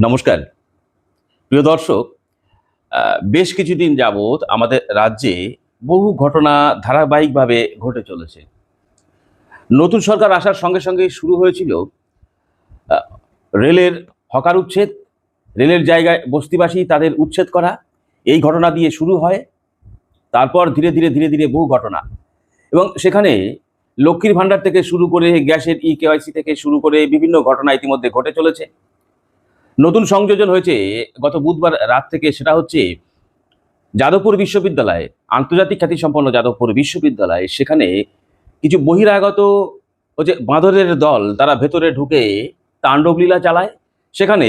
নমস্কার প্রিয় দর্শক। বেশ কিছুদিন যাবৎ আমাদের রাজ্যে বহু ঘটনা ধারাবাহিকভাবে ঘটে চলেছে। নতুন সরকার আসার সঙ্গে সঙ্গে শুরু হয়েছিল আহ, রেলের হকার উচ্ছেদ, রেলের জায়গায় বস্তিবাসী তাদের উচ্ছেদ করা। এই ঘটনা দিয়ে শুরু হয়। তারপর ধীরে ধীরে ধীরে ধীরে বহু ঘটনা, এবং সেখানে লক্ষ্মীর ভাণ্ডার থেকে শুরু করে গ্যাসের কেওয়াইসি থেকে শুরু করে বিভিন্ন ঘটনা ইতিমধ্যে ঘটে চলেছে। নতুন সংযোজন হয়েছে গত বুধবার রাত থেকে, সেটা হচ্ছে যাদবপুর বিশ্ববিদ্যালয়, আন্তর্জাতিক খ্যাতিসম্পন্ন যাদবপুর বিশ্ববিদ্যালয়। সেখানে কিছু বহিরাগত বাঁদরের দল তারা ভেতরে ঢুকে তাণ্ডবলীলা চালায়। সেখানে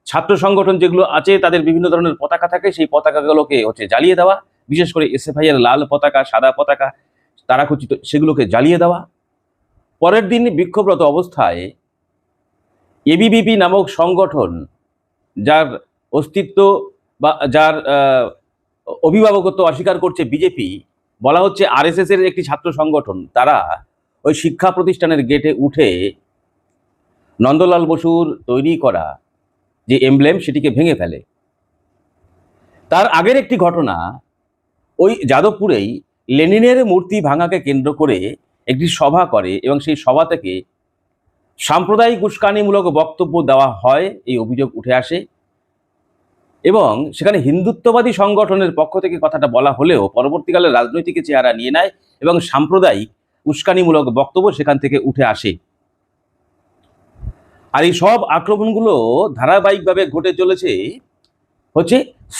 ছাত্র সংগঠন যেগুলো আছে তাদের বিভিন্ন ধরনের পতাকা থাকে, সেই পতাকাগুলোকে জ্বালিয়ে দেওয়া, বিশেষ করে এসএফআই এর লাল পতাকা, সাদা পতাকা তারাখচিত, সেগুলোকে জ্বালিয়ে দেওয়া। পরের দিন বিক্ষোভরত অবস্থায় এবিভিপি নামক সংগঠন, যার অস্তিত্ব বা যার অভিভাবকত্ব অস্বীকার করছে বিজেপি, বলা হচ্ছে আরএসএস এর একটি ছাত্র সংগঠন, তারা ওই শিক্ষা প্রতিষ্ঠানের গেটে উঠে নন্দলাল বসুর তৈরি করা যে এমব্লেম সেটিকে ভেঙে ফেলে। তার আগের একটি ঘটনা, ওই যাদবপুরেই লেনিনের মূর্তি ভাঙাকে কেন্দ্র করে একটি সভা করে, এবং সেই সভা থেকে সাম্প্রদায়িক উস্কানিমূলক বক্তব্য দেওয়া হয়, এই অভিযোগ উঠে আসে। এবং সেখানে হিন্দুত্ববাদী সংগঠনের পক্ষ থেকে কথাটা বলা হলেও পরবর্তীকালে রাজনৈতিক চেহারা নিয়ে নেয় এবং সাম্প্রদায়িক উস্কানিমূলক বক্তব্য সেখান থেকে উঠে আসে। আর এই সব আক্রমণগুলো ধারাবাহিকভাবে ঘটে চলেছে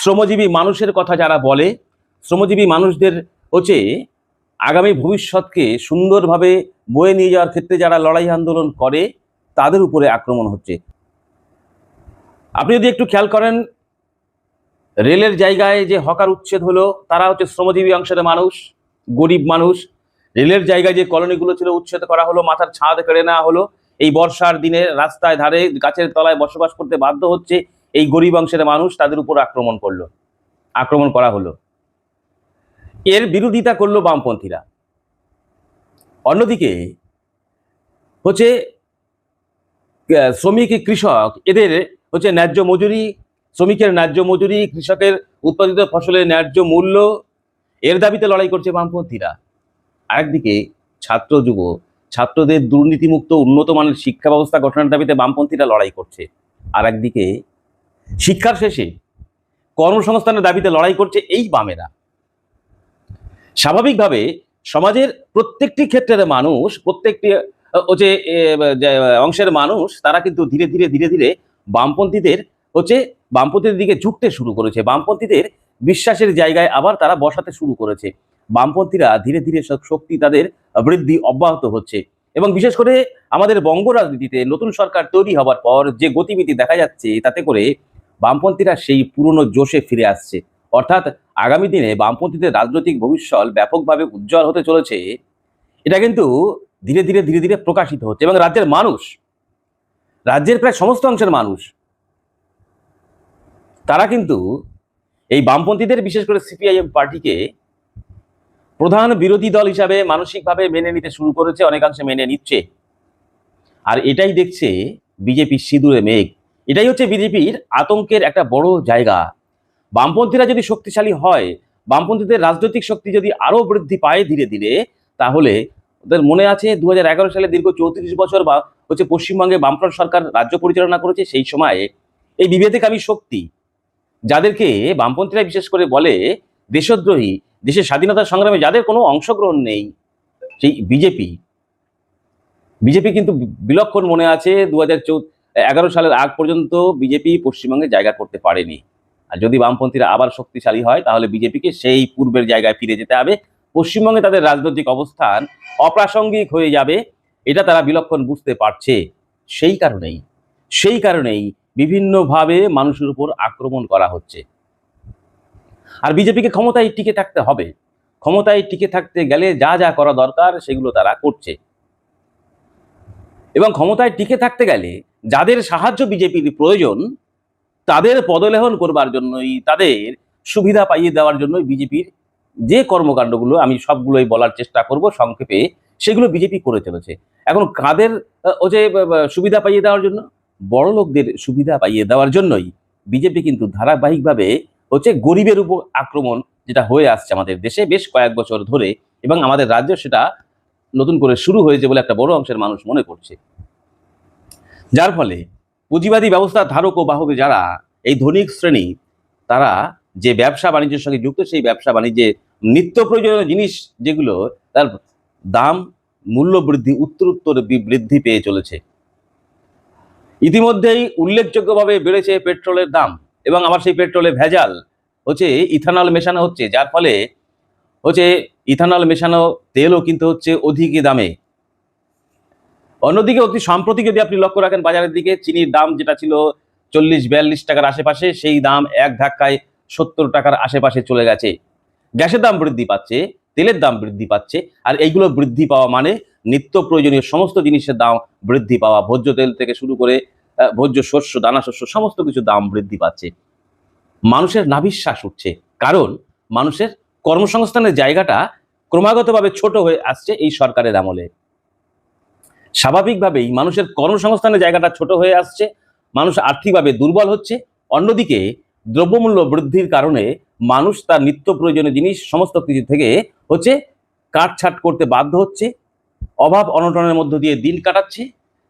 শ্রমজীবী মানুষের কথা যারা বলে, শ্রমজীবী মানুষদের আগামী ভবিষ্যৎকে সুন্দরভাবে বয়ে নিয়ে যাওয়ার ক্ষেত্রে যারা লড়াই আন্দোলন করে, তাদের উপরে আক্রমণ হচ্ছে। আপনি যদি একটু খেয়াল করেন, রেলের জায়গায় যে হকার উচ্ছেদ হলো, তারা শ্রমজীবী অংশের মানুষ, গরিব মানুষ। রেলের জায়গায় যে কলোনিগুলো ছিল উচ্ছেদ করা হলো, মাথার ছাদ কেড়ে নেওয়া হলো। এই বর্ষার দিনে রাস্তায় ধারে গাছের তলায় বসবাস করতে বাধ্য হচ্ছে এই গরিব অংশের মানুষ, তাদের উপর আক্রমণ করা হলো। এর বিরোধিতা করলো বামপন্থীরা। অন্যদিকে শ্রমিক, কৃষক, এদের ন্যায্য মজুরি, শ্রমিকের ন্যায্য মজুরি, কৃষকের উৎপাদিত ফসলের ন্যায্য মূল্য, এর দাবিতে লড়াই করছে বামপন্থীরা। আরেকদিকে ছাত্রদের দুর্নীতিমুক্ত উন্নত মানের শিক্ষা ব্যবস্থা গঠনের দাবিতে বামপন্থীরা লড়াই করছে। আর একদিকে শিক্ষার শেষে কর্মসংস্থানের দাবিতে লড়াই করছে এই বামেরা। স্বাভাবিকভাবে সমাজের প্রত্যেকটি ক্ষেত্রের মানুষ, প্রত্যেকটি অংশের মানুষ, তারা কিন্তু ধীরে ধীরে ধীরে ধীরে বামপন্থীদের দিকে ঝুঁকতে শুরু করেছে। বামপন্থীদের বিশ্বাসের জায়গায় আবার তারা বসাতে শুরু করেছে। বামপন্থীরা ধীরে ধীরে শক্তি তাদের বৃদ্ধি অব্যাহত হচ্ছে। এবং বিশেষ করে আমাদের বঙ্গ রাজনীতিতে নতুন সরকার তৈরি হবার পর যে গতিবিধি দেখা যাচ্ছে, তাতে করে বামপন্থীরা সেই পুরনো জোশে ফিরে আসছে। অর্থাৎ আগামী দিনে বামপন্থীদের রাজনৈতিক ভবিষ্যৎ ব্যাপকভাবে উজ্জ্বল হতে চলেছে, এটা কিন্তু ধীরে ধীরে ধীরে ধীরে প্রকাশিত হচ্ছে। এবং রাজ্যের প্রায় সমস্ত অংশের মানুষ, তারা কিন্তু এই বামপন্থীদের, বিশেষ করে সিপিআইএম পার্টিকে প্রধান বিরোধী দল হিসাবে মানসিকভাবে মেনে নিতে শুরু করেছে, অনেকাংশে মেনে নিচ্ছে। আর এটাই দেখছে বিজেপির সিঁদুরে মেঘ। এটাই হচ্ছে বিজেপির আতঙ্কের একটা বড় জায়গা। বামপন্থীরা যদি শক্তিশালী হয়, বামপন্থীদের রাজনৈতিক শক্তি যদি আরো বৃদ্ধি পায় ধীরে ধীরে, তাহলে ওদের মনে আছে 2011 সালে দীর্ঘ 34 বছর পশ্চিমবঙ্গে বামফ্রন্ট সরকার রাজ্য পরিচালনা করেছে। সেই সময়ে এই বিভেদকামী শক্তি, যাদেরকে বামপন্থীরা বিশেষ করে বলে দেশদ্রোহী, দেশের স্বাধীনতা সংগ্রামে যাদের কোনো অংশগ্রহণ নেই, সেই বিজেপি কিন্তু বিলক্ষণ মনে আছে 2011 সালের আগ পর্যন্ত বিজেপি পশ্চিমবঙ্গে জায়গা করতে পারেনি। আর যদি বামপন্থীরা আবার শক্তিশালী হয়, তাহলে বিজেপিকে সেই পূর্বের জায়গায় ফিরে যেতে হবে। পশ্চিমবঙ্গে তাদের রাজনৈতিক অবস্থান অপ্রাসঙ্গিক হয়ে যাবে, এটা তারা বিলক্ষণ বুঝতে পারছে। সেই কারণেই বিভিন্নভাবে মানুষের উপর আক্রমণ করা হচ্ছে। আর বিজেপিকে ক্ষমতায় টিকে থাকতে হবে। ক্ষমতায় টিকে থাকতে গেলে যা যা করা দরকার সেগুলো তারা করছে। এবং ক্ষমতায় টিকে থাকতে গেলে যাদের সাহায্য বিজেপির প্রয়োজন, তাদের পদলেহন করবার জন্যই, তাদের সুবিধা পাইয়ে দেওয়ার জন্যই বিজেপির যে কর্মকাণ্ডগুলো, আমি সবগুলোই বলার চেষ্টা করব সংক্ষেপে, সেগুলো বিজেপি করে চলেছে। এখন কাদের সুবিধা পাইয়ে দেওয়ার জন্য? বড় লোকদের সুবিধা পাইয়ে দেওয়ার জন্যই বিজেপি কিন্তু ধারাবাহিকভাবে গরিবের উপর আক্রমণ যেটা হয়ে আসছে আমাদের দেশে বেশ কয়েক বছর ধরে, এবং আমাদের রাজ্যে সেটা নতুন করে শুরু হয়েছে বলে একটা বড় অংশের মানুষ মনে করছে। যার ফলে পুঁজিবাদী ব্যবস্থার ধারক ও বাহক যারা এই ধনিক শ্রেণী, তারা যে ব্যবসা বাণিজ্যের সঙ্গে যুক্ত, সেই ব্যবসা বাণিজ্যে নিত্য প্রয়োজনীয় জিনিস যেগুলো, তার দাম মূল্য বৃদ্ধি উত্তরোত্তর বৃদ্ধি পেয়ে চলেছে। ইতিমধ্যেই উল্লেখযোগ্যভাবে বেড়েছে পেট্রোলের দাম, এবং আবার সেই পেট্রোলে ভেজাল ইথানল মেশানো হচ্ছে, যার ফলে ইথানল মেশানো তেলও কিন্তু অধিক দামে। অন্যদিকে অতি সম্প্রতি যদি আপনি লক্ষ্য রাখেন বাজারের দিকে, চিনির দাম যেটা ছিল 40-42 টাকার আশেপাশে, সেই দাম এক ধাক্কায় 70 টাকার আশেপাশে চলে গেছে। গ্যাসের দাম বৃদ্ধি পাচ্ছে, তেলের দাম বৃদ্ধি পাচ্ছে, আর এইগুলো বৃদ্ধি পাওয়া মানে নিত্য প্রয়োজনীয় সমস্ত জিনিসের দাম বৃদ্ধি পাওয়া। ভোজ্য তেল থেকে শুরু করে ভোজ্য শস্য, দানা শস্য, সমস্ত কিছু দাম বৃদ্ধি পাচ্ছে। মানুষের নাভিশ্বাস উঠছে, কারণ মানুষের কর্মসংস্থানের জায়গাটা ক্রমাগতভাবে ছোট হয়ে আসছে এই সরকারের আমলে। স্বাভাবিকভাবেই মানুষের কর্মসংস্থানের জায়গাটা ছোট হয়ে আসছে, মানুষ আর্থিকভাবে দুর্বল হচ্ছে। অন্যদিকে দ্রব্যমূল্য বৃদ্ধির কারণে মানুষ তার নিত্য প্রয়োজনীয় জিনিস সমস্ত কিছু থেকে কাটছাট করতে বাধ্য হচ্ছে, অভাব অনটনের মধ্য দিয়ে দিন কাটাচ্ছে।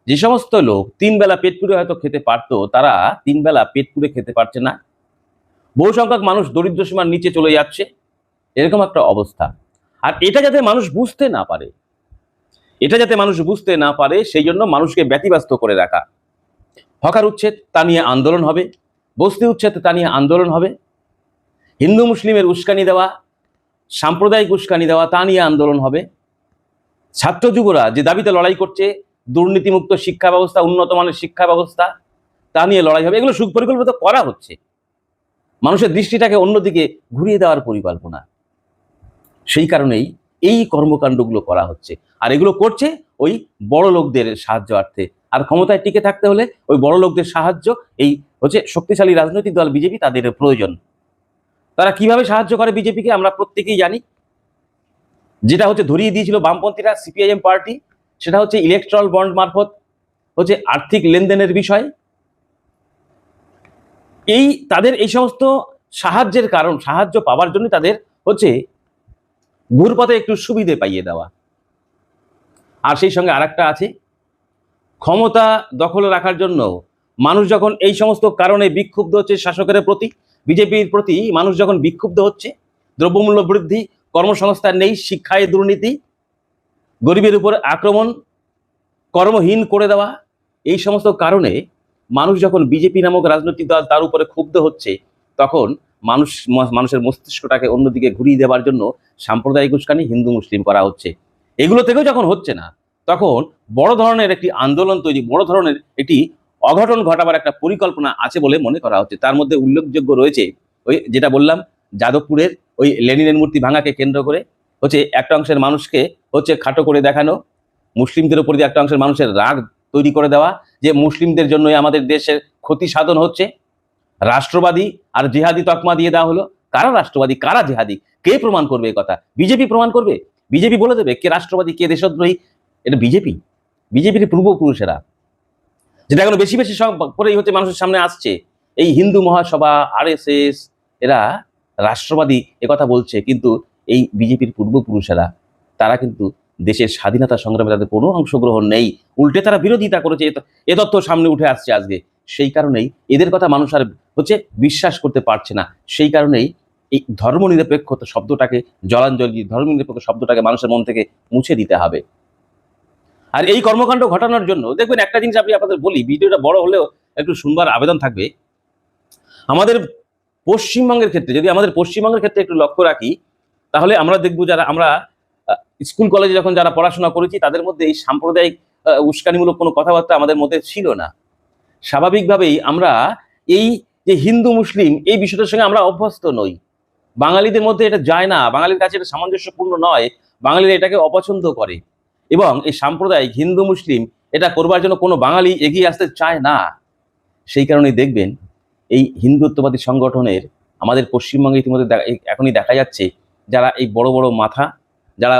যে সমস্ত লোক 3 বেলা পেট পুরে হয়তো খেতে পারতো, তারা 3 বেলা পেট পুরে খেতে পারছে না। বহু সংখ্যক মানুষ দরিদ্র সীমার নিচে চলে যাচ্ছে, এরকম একটা অবস্থা। আর এটা যাতে মানুষ বুঝতে না পারে, সেই জন্য মানুষকে ব্যতিব্যস্ত করে রাখা। হকার উচ্ছেদ, তা নিয়ে আন্দোলন হবে। বস্তি উচ্ছেদ, তা নিয়ে আন্দোলন হবে। হিন্দু মুসলিমের উস্কানি দেওয়া, সাম্প্রদায়িক উস্কানি দেওয়া, তা নিয়ে আন্দোলন হবে। ছাত্র যুবরা যে দাবিতে লড়াই করছে, দুর্নীতিমুক্ত শিক্ষা ব্যবস্থা, উন্নত মানের শিক্ষা ব্যবস্থা, তা নিয়ে লড়াই হবে। এগুলো সুপরিকল্পিত করা হচ্ছে, মানুষের দৃষ্টিটাকে অন্যদিকে ঘুরিয়ে দেওয়ার পরিকল্পনা। সেই কারণেই এই কর্মকাণ্ডগুলো করা হচ্ছে, আর এগুলো করছে ওই বড় লোকদের সাহায্যার্থে। আর ক্ষমতায় টিকে থাকতে হলে ওই বড় লোকদের সাহায্য, এই শক্তিশালী রাজনৈতিক দল বিজেপি, তাদের প্রয়োজন। তারা কিভাবে সাহায্য করে বিজেপিকে আমরা প্রত্যেকেই জানি। যেটা ধরিয়ে দিয়েছিল বামপন্থীরা, সিপিআইএম পার্টি, সেটা ইলেকট্রাল বন্ড মারফত আর্থিক লেনদেনের বিষয়। তাদের এই সমস্ত সাহায্য পাওয়ার জন্য তাদের ঘুরপথে একটু সুবিধে পাইয়ে দেওয়া। আর সেই সঙ্গে আরেকটা আছে, ক্ষমতা দখলে রাখার জন্য মানুষ যখন এই সমস্ত কারণে বিক্ষুব্ধ হচ্ছে, শাসকের প্রতি, বিজেপির প্রতি মানুষ যখন বিক্ষুব্ধ হচ্ছে, দ্রব্যমূল্য বৃদ্ধি, কর্মসংস্থান নেই, শিক্ষায় দুর্নীতি, গরিবের উপর আক্রমণ, কর্মহীন করে দেওয়া, এই সমস্ত কারণে মানুষ যখন বিজেপি নামক রাজনৈতিক দল তার উপরে ক্ষুব্ধ হচ্ছে, তখন মানুষের মস্তিষ্কটাকে অন্যদিকে ঘুরিয়ে দেওয়ার জন্য সাম্প্রদায়িক উস্কানি, হিন্দু মুসলিম করা হচ্ছে। এগুলো থেকেও যখন হচ্ছে না, তখন বড় ধরনের একটি আন্দোলন তৈরি, বড় ধরনের একটি অঘটন ঘটাবার একটা পরিকল্পনা আছে বলে মনে করা হচ্ছে। তার মধ্যে উল্লেখযোগ্য রয়েছে ওই যেটা বললাম, যাদবপুরের ওই লেনিনের মূর্তি ভাঙাকে কেন্দ্র করে একটা অংশের মানুষকে খাটো করে দেখানো, মুসলিমদের উপর দিয়ে একটা অংশের মানুষের রাগ তৈরি করে দেওয়া, যে মুসলিমদের জন্যই আমাদের দেশের ক্ষতি সাধন হচ্ছে। রাষ্ট্রবাদী আর জিহাদি তকমা দিয়ে দেওয়া হলো। কারা রাষ্ট্রবাদী, কারা জিহাদি, কে প্রমাণ করবে? এই কথা বিজেপি প্রমাণ করবে, বিজেপি বলে দেবে কে রাষ্ট্রবাদী, কে দেশদ্রোহী। এটা বিজেপির পূর্বপুরুষেরা, যেটা এখন বেশি বেশি করেই মানুষের সামনে আসছে। এই হিন্দু মহাসভা, আরএসএস, এরা রাষ্ট্রবাদী একথা বলছে, কিন্তু এই বিজেপির পূর্বপুরুষেরা, তারা কিন্তু দেশের স্বাধীনতা সংগ্রামে তাদের কোনো অংশগ্রহণ নেই, উল্টে তারা বিরোধিতা করেছে। এ তথ্য সামনে উঠে আসছে আজকে। সেই কারণেই এদের কথা মানুষ আর বিশ্বাস করতে পারছে না। সেই কারণেই এই ধর্মনিরপেক্ষতা শব্দটাকে, জলাঞ্জলি ধর্মনিরপেক্ষ শব্দটাকে মানুষের মন থেকে মুছে দিতে হবে। আর এই কর্মকাণ্ড ঘটানোর জন্য দেখবেন, একটা জিনিস আমি আপনাদের বলি, ভিডিওটা বড় হলেও একটু শুনবার আবেদন থাকবে। আমাদের পশ্চিমবঙ্গের ক্ষেত্রে একটু লক্ষ্য রাখি, তাহলে আমরা দেখব, যারা আমরা স্কুল কলেজে যখন যারা পড়াশোনা করেছি, তাদের মধ্যে এই সাম্প্রদায়িক উস্কানিমূলক কোনো কথাবার্তা আমাদের মধ্যে ছিল না। স্বাভাবিকভাবেই আমরা এই যে হিন্দু মুসলিম, এই বিষয়টার সঙ্গে আমরা অভ্যস্ত নই। বাঙালিদের মধ্যে এটা যায় না, বাঙালির কাছে এটা সামঞ্জস্যপূর্ণ নয়, বাঙালিরা এটাকে অপছন্দ করে। এবং এই সাম্প্রদায়িক হিন্দু মুসলিম এটা করবার জন্য কোনো বাঙালি এগিয়ে আসতে চায় না। সেই কারণেই দেখবেন এই হিন্দুত্ববাদী সংগঠনের আমাদের পশ্চিমবঙ্গে ইতিমধ্যে এখনই দেখা যাচ্ছে, যারা এই বড় বড় মাথা, যারা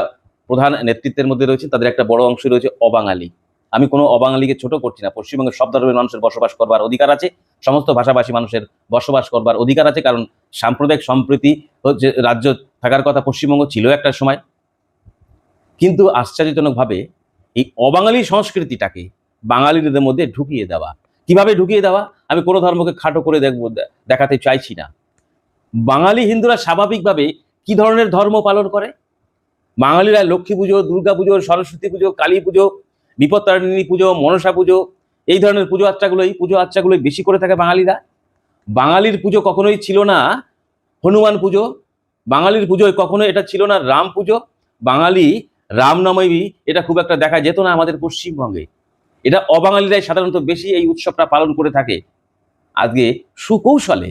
প্রধান নেতৃত্বের মধ্যে রয়েছে, তাদের একটা বড় অংশ রয়েছে অবাঙালি। আমি কোনো অবাঙালিকে ছোট করছি না। পশ্চিমবঙ্গের সব ধর্মের মানুষের বসবাস করবার অধিকার আছে, সমস্ত ভাষাভাষী মানুষের বসবাস করবার অধিকার আছে, কারণ সাম্প্রদায়িক সম্প্রীতি হচ্ছে রাজ্য থাকার কথা পশ্চিমবঙ্গ ছিল একটা সময়। কিন্তু আশ্চর্যজনকভাবে এই অবাঙালি সংস্কৃতিটাকে বাঙালিদের মধ্যে ঢুকিয়ে দেওয়া। কিভাবে ঢুকিয়ে দেওয়া? আমি কোনো ধর্মকে খাটো করে দেখাতে চাইছি না। বাঙালি হিন্দুরা স্বাভাবিকভাবে কি ধরনের ধর্ম পালন করে? বাঙালিরা লক্ষ্মী পুজো, দুর্গা পুজো, সরস্বতী পুজো, কালী পুজো, বিপত্তারিণী পুজো, মনসা পুজো, এই ধরনের পুজো আচ্চাগুলোই বেশি করে থাকে বাঙালিরা। বাঙালির পুজো কখনোই ছিল না হনুমান পুজো, বাঙালির পুজোয় কখনোই এটা ছিল না রাম পুজো, বাঙালি রামনবমী এটা খুব একটা দেখা যেত না আমাদের পশ্চিমবঙ্গে। এটা অবাঙালিরাই সাধারণত বেশি এই উৎসবটা পালন করে থাকে। আজকে সুকৌশলে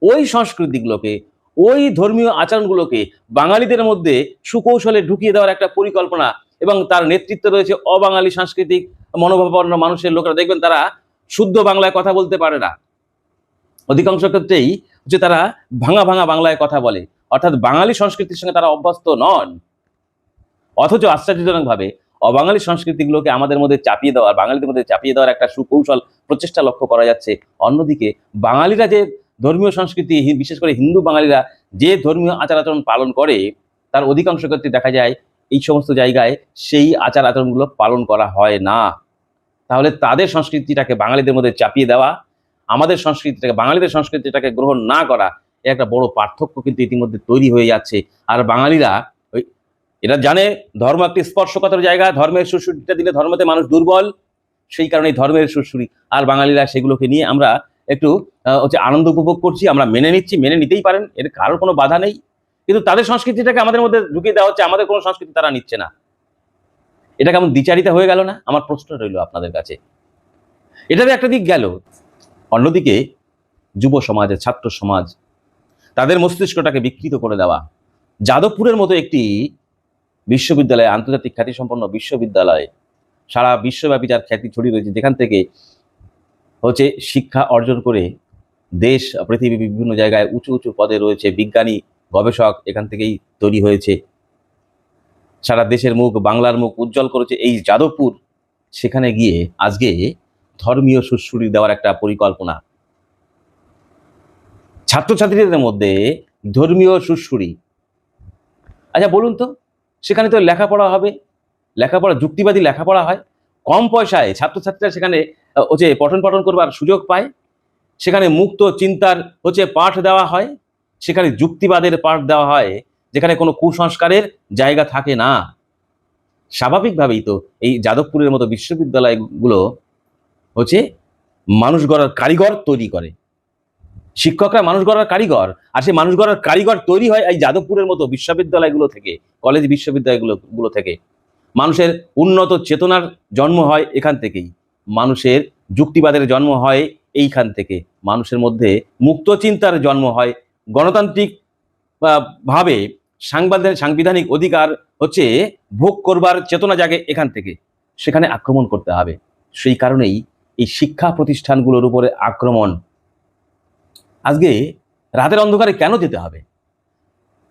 ওই সংস্কৃতিগুলোকে, ওই ধর্মীয় আচরণগুলোকে বাঙালিদের মধ্যে সুকৌশলে ঢুকিয়ে দেওয়ার একটা পরিকল্পনা, এবং তার নেতৃত্বে রয়েছে অবাঙালি সাংস্কৃতিক মনোভাবাপন্ন মানুষের লোকেরা। দেখবেন তারা শুদ্ধ বাংলায় কথা বলতে পারে না, অধিকাংশ ক্ষেত্রেই হচ্ছে তারা ভাঙা ভাঙা বাংলায় কথা বলে, অর্থাৎ বাঙালি সংস্কৃতির সঙ্গে তারা অভ্যস্ত নন। অথচ আশ্চর্যজনকভাবে অবাঙালি সংস্কৃতিগুলোকে আমাদের মধ্যে চাপিয়ে দেওয়ার, বাঙালিদের মধ্যে চাপিয়ে দেওয়ার একটা সুকৌশল প্রচেষ্টা লক্ষ্য করা যাচ্ছে। অন্যদিকে বাঙালিরা যে ধর্মীয় সংস্কৃতি, বিশেষ করে হিন্দু বাঙালিরা যে ধর্মীয় আচার আচরণ পালন করে, তার অধিকাংশ ক্ষেত্রে দেখা যায় এই সমস্ত জায়গায় সেই আচার আচরণগুলো পালন করা হয় না। তাহলে তাদের সংস্কৃতিটাকে বাঙালিদের মধ্যে চাপিয়ে দেওয়া, আমাদের সংস্কৃতিটাকে, বাঙালিদের সংস্কৃতিটাকে গ্রহণ না করা, এর একটা বড় পার্থক্য কিন্তু ইতিমধ্যে তৈরি হয়ে যাচ্ছে। আর বাঙালিরা এরা জানে ধর্ম একটি স্পর্শকাতর জায়গা, ধর্মের সুরসুরিটা দিলে ধর্মতে মানুষ দুর্বল, সেই কারণে ধর্মের সুরসুরি। আর বাঙালিরা সেগুলোকে নিয়ে আমরা একটু হচ্ছে আনন্দ উপভোগ করছি, আমরা মেনে নিচ্ছি, মেনে নিতেই পারেন, এর কারোর কোনো বাধা নেই। কিন্তু তাদের সংস্কৃতিটাকে আমাদের মধ্যে ঢুকিয়ে দেওয়া হচ্ছে, আমাদের কোনো সংস্কৃতি তারা নিচ্ছে না। এটা কেমন দ্বিচারিতা হয়ে গেল না? আমার প্রশ্ন রইল আপনাদের কাছে। এটার একটা দিক গেল। অন্যদিকে যুব সমাজ, ছাত্র সমাজ, তাদের মস্তিষ্কটাকে বিকৃত করে দেওয়া। যাদবপুরের মতো একটি বিশ্ববিদ্যালয়, আন্তর্জাতিক খ্যাতিসম্পন্ন বিশ্ববিদ্যালয়, সারা বিশ্বব্যাপী যার খ্যাতি ছড়িয়ে রয়েছে, যেখান থেকে হচ্ছে শিক্ষা অর্জন করে দেশ পৃথিবীর বিভিন্ন জায়গায় উঁচু উঁচু পদে রয়েছে বিজ্ঞানী, গবেষক, এখান থেকেই তৈরি হয়েছে। সারা দেশের মুখ, বাংলার মুখ উজ্জ্বল করেছে এই যাদবপুর। সেখানে গিয়ে আজকে ধর্মীয় সুরসুরি দেওয়ার একটা পরিকল্পনা, ছাত্রছাত্রীদের মধ্যে ধর্মীয় সুরসুরি। আচ্ছা বলুন তো, সেখানে তো লেখাপড়া হবে, লেখাপড়া যুক্তিবাদী লেখাপড়া হয়, কম পয়সায় ছাত্রছাত্রীরা সেখানে হচ্ছে পঠন পাঠন করবার সুযোগ পায়, সেখানে মুক্ত চিন্তার হচ্ছে পাঠ দেওয়া হয়, সেখানে যুক্তিবাদের পাঠ দেওয়া হয়, যেখানে কোনো কুসংস্কারের জায়গা থাকে না। স্বাভাবিকভাবেই তো এই যাদবপুরের মতো বিশ্ববিদ্যালয়গুলো হচ্ছে মানুষ গড়ার কারিগর তৈরি করে। শিক্ষকরা মানুষ গড়ার কারিগর, আর সেই মানুষ গড়ার কারিগর তৈরি হয় এই যাদবপুরের মতো বিশ্ববিদ্যালয়গুলো থেকে, কলেজ বিশ্ববিদ্যালয়গুলো থেকে। মানুষের উন্নত চেতনার জন্ম হয় এখান থেকেই, মানুষের যুক্তিবাদের জন্ম হয় এইখান থেকে, মানুষের মধ্যে মুক্ত চিন্তার জন্ম হয়, গণতান্ত্রিক ভাবে সাংবিধানিক অধিকার হচ্ছে ভোগ করবার চেতনা জাগে এখান থেকে। সেখানে আক্রমণ করতে হবে। সেই কারণেই এই শিক্ষা প্রতিষ্ঠানগুলোর উপরে আক্রমণ। আজকে রাতের অন্ধকারে কেন যেতে হবে?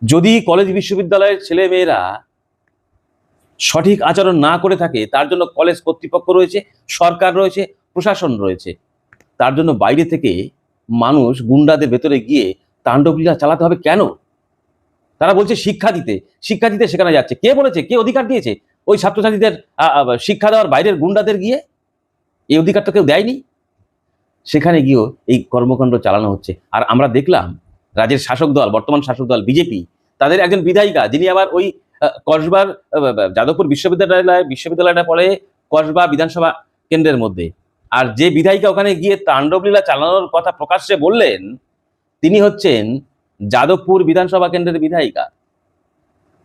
যদি কলেজ বিশ্ববিদ্যালয়ের ছেলে মেয়েরা সঠিক আচরণ না করে থাকে, তার জন্য কলেজ কর্তৃপক্ষ রয়েছে, সরকার রয়েছে, প্রশাসন রয়েছে। তার জন্য বাইরে থেকে মানুষ গুন্ডাদের ভেতরে গিয়ে তাণ্ডবলীলা চালাতে হবে কেন? তারা বলছে শিক্ষা দিতে, শিক্ষা দিতে সেখানে যাচ্ছে। কে বলেছে? কে অধিকার দিয়েছে ওই ছাত্রছাত্রীদের শিক্ষা দেওয়ার? বাইরের গুন্ডাদের গিয়ে এই অধিকার তো কেউ দেয়নি। সেখানে গিয়েও এই কর্মকাণ্ড চালানো হচ্ছে। আর আমরা দেখলাম রাজ্যের শাসক দল, বর্তমান শাসক দল বিজেপি, তাদের একজন বিধায়িকা, যিনি আবার ওই কসবার যাদবপুর বিশ্ববিদ্যালয়টা পড়ে কসবা বিধানসভা কেন্দ্রের মধ্যে। আর যে বিধায়িকা ওখানে গিয়ে তাণ্ডবলীলা চালানোর কথা প্রকাশ্যে বললেন, তিনি হচ্ছেন যাদবপুর বিধানসভা কেন্দ্রের বিধায়িকা।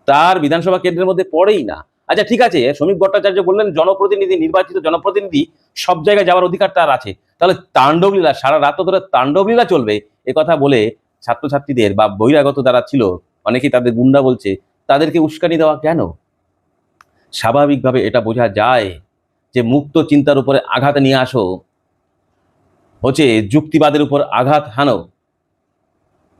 তার বিধানসভা কেন্দ্রের মধ্যে পড়েই না। আচ্ছা ঠিক আছে, শ্রমিক ভট্টাচার্য বললেন জনপ্রতিনিধি, নির্বাচিত জনপ্রতিনিধি, সব জায়গায় যাওয়ার অধিকার তার আছে। তাহলে তাণ্ডবলীলা, সারা রাত ধরে তাণ্ডবলীলা চলবে এ কথা বলে ছাত্রছাত্রীদের বা বহিরাগত যারা ছিল, অনেকেই তাদের গুন্ডা বলছে, তাদেরকে উস্কানি দেওয়া কেন? স্বাভাবিকভাবে এটা বোঝা যায় যে মুক্ত চিন্তার উপরে আঘাত নিয়ে আসো, হচ্ছে যুক্তিবাদের উপর আঘাত হানো,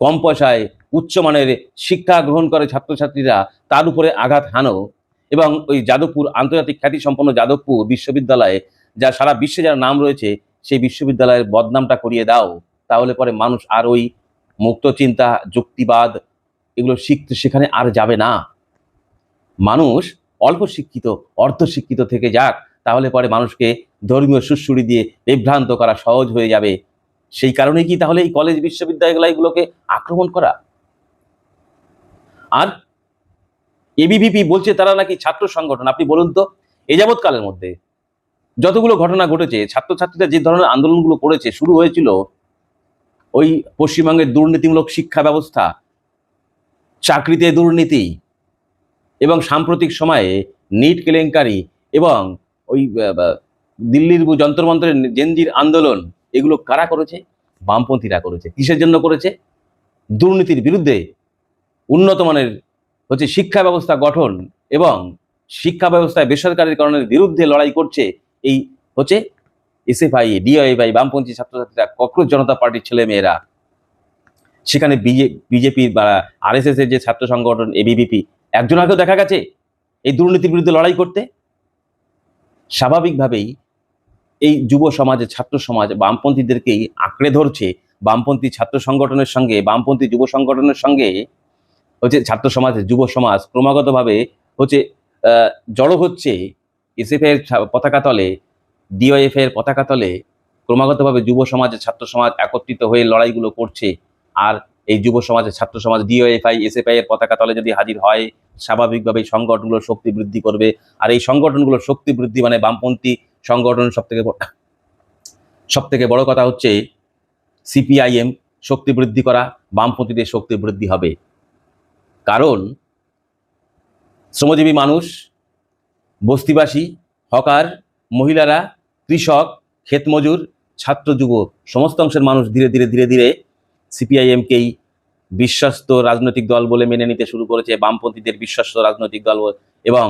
কম পয়সায় উচ্চমানের শিক্ষা গ্রহণ করে ছাত্রছাত্রীরা, তার উপরে আঘাত হানো। এবং ওই যাদবপুর আন্তর্জাতিক খ্যাতিসম্পন্ন যাদবপুর বিশ্ববিদ্যালয়ে যা সারা বিশ্বে যার নাম রয়েছে সেই বিশ্ববিদ্যালয়ের বদনামটা করিয়ে দাও, তাহলে পরে মানুষ আর ওই মুক্ত চিন্তা, যুক্তিবাদ এগুলো শিখতে সেখানে আর যাবে না। মানুষ অল্প শিক্ষিত, অর্ধশিক্ষিত থেকে যাক, তাহলে পরে মানুষকে ধর্মীয় সুড়সুড়ি দিয়ে বিভ্রান্ত করা সহজ হয়ে যাবে। সেই কারণেই কি তাহলে এই কলেজ বিশ্ববিদ্যালয়গুলোকে আক্রমণ করা? আর এবিভিপি বলছে তারা নাকি ছাত্র সংগঠন। আপনি বলুন তো, এ যাবৎকালের মধ্যে যতগুলো ঘটনা ঘটেছে, ছাত্রছাত্রীরা যে ধরনের আন্দোলনগুলো করেছে, শুরু হয়েছিল ওই পশ্চিমবঙ্গের দুর্নীতিমূলক শিক্ষা ব্যবস্থা, চাকরিতে দুর্নীতি, এবং সাম্প্রতিক সময়ে নিট কেলেঙ্কারি, এবং ওই দিল্লির যন্তর মন্ত্রের জেনজির আন্দোলন, এগুলো কারা করেছে? বামপন্থীরা করেছে। কিসের জন্য করেছে? দুর্নীতির বিরুদ্ধে, উন্নত মানের শিক্ষা ব্যবস্থা গঠন এবং শিক্ষা ব্যবস্থায় বেসরকারীকরণের বিরুদ্ধে লড়াই করছে এই এসএফআই, ডিওএফআই, বামপন্থী ছাত্রছাত্রীরা, ককরোচ জনতা পার্টির ছেলে মেয়েরা। সেখানে বিজেপি বা আরএসএস এর যে ছাত্র সংগঠন এবিভিপি, একজন আগেও দেখা গেছে এই দুর্নীতির বিরুদ্ধে লড়াই করতে। স্বাভাবিকভাবেই এই যুব সমাজে, ছাত্র সমাজ বামপন্থীদেরকেই আঁকড়ে ধরছে। বামপন্থী ছাত্র সংগঠনের সঙ্গে, বামপন্থী যুব সংগঠনের সঙ্গে ছাত্র সমাজ, যুব সমাজ ক্রমাগতভাবে জড়ো হচ্ছে। এসএফ এর পতাকা তলে, ডিওএফ এর পতাকা তলে ক্রমাগতভাবে যুব সমাজ, ছাত্র সমাজ একত্রিত হয়ে লড়াইগুলো করছে। আর এই যুব সমাজের, ছাত্র সমাজ ডিওএফআই, এসএফআই এর পতাকা তলে যদি হাজির হয়, স্বাভাবিকভাবে এই সংগঠনগুলোর শক্তি বৃদ্ধি করবে। আর এই সংগঠনগুলোর শক্তি বৃদ্ধি মানে বামপন্থী সংগঠন, সব থেকে বড় কথা হচ্ছে সিপিআইএম শক্তি বৃদ্ধি করা, বামপন্থীদের শক্তি বৃদ্ধি হবে। কারণ শ্রমজীবী মানুষ, বস্তিবাসী, হকার, মহিলারা, কৃষক, ক্ষেতমজুর, ছাত্র, যুব সমস্ত অংশের মানুষ ধীরে ধীরে সিপিআইএমকেই বিশ্বস্ত রাজনৈতিক দল বলে মেনে নিতে শুরু করেছে, বামপন্থীদের বিশ্বস্ত রাজনৈতিক দল, এবং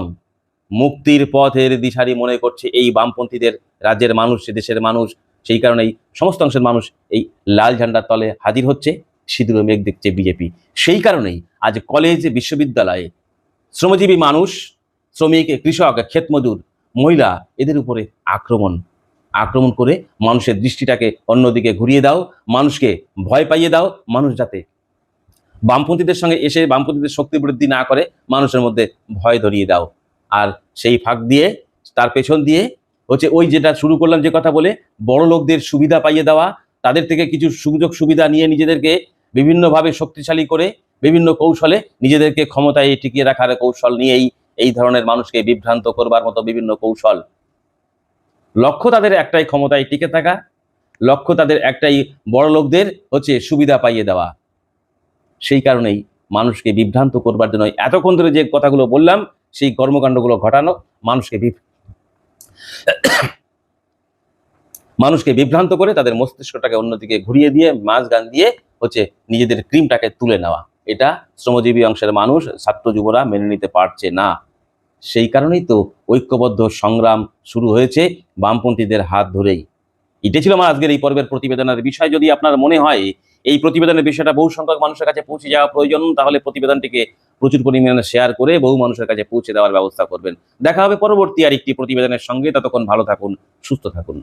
মুক্তির পথের দিশারি মনে করছে এই বামপন্থীদের রাজ্যের মানুষ, দেশের মানুষ। সেই কারণেই সমস্ত অংশের মানুষ এই লাল ঝান্ডার তলে হাজির হচ্ছে, সিঁদুর মেঘ দেখছে বিজেপি। সেই কারণেই আজ কলেজ, বিশ্ববিদ্যালয়ে শ্রমজীবী মানুষ, শ্রমিক, কৃষক, ক্ষেতমজুর, মহিলা, এদের উপরে আক্রমণ করে মানুষের দৃষ্টিটাকে অন্যদিকে ঘুরিয়ে দাও, মানুষকে ভয় পাইয়ে দাও, মানুষ যাতে বামপন্থীদের সঙ্গে এসে বামপন্থীদের শক্তি বৃদ্ধি না করে মানুষের মধ্যে ভয় ধরিয়ে দাও। আর সেই ফাঁক দিয়ে, তার পেছন দিয়ে ওই যেটা শুরু করলাম যে কথা বলে, বড় লোকদের সুবিধা পাইয়ে দেওয়া, তাদের থেকে কিছু সুযোগ সুবিধা নিয়ে নিজেদেরকে বিভিন্নভাবে শক্তিশালী করে, বিভিন্ন কৌশলে নিজেদেরকে ক্ষমতায় টিকিয়ে রাখার কৌশল নিয়েই এই ধরনের মানুষকে বিভ্রান্ত করবার মতো বিভিন্ন কৌশল। লক্ষ্য তাদের একটাই, ক্ষমতায় টিকে থাকা। লক্ষ্য তাদের একটাই, বড় লোকদের সুবিধা পাইয়ে দেওয়া। সেই কারণেই মানুষকে বিভ্রান্ত করবার জন্য এতক্ষণ ধরে যে কথাগুলো বললাম, সেই কর্মকাণ্ডগুলো ঘটানো, মানুষকে বিভ্রান্ত করে তাদের মস্তিষ্কটাকে অন্যদিকে ঘুরিয়ে দিয়ে, মাঝ গান দিয়ে নিজেদের ক্রিমটাকে তুলে নেওয়া। এটা শ্রমজীবী অংশের মানুষ, ছাত্র যুবরা মেনে নিতে পারছে না। সেই কারণেই তো ঐক্যবদ্ধ সংগ্রাম শুরু হয়েছে বামপন্থীদের হাত ধরেই। এটা ছিল আমার আজকের এই পর্বের প্রতিবেদনের বিষয়। যদি আপনার মনে হয় এই প্রতিবেদনের বিষয়টা বহু সংখ্যক মানুষের কাছে পৌঁছে যাওয়া প্রয়োজন, তাহলে প্রতিবেদনটিকে প্রচুর পরিমাণে শেয়ার করে বহু মানুষের কাছে পৌঁছে দেওয়ার ব্যবস্থা করবেন। দেখা হবে পরবর্তী আর একটি প্রতিবেদনের সঙ্গে। ততক্ষণ ভালো থাকুন, সুস্থ থাকুন।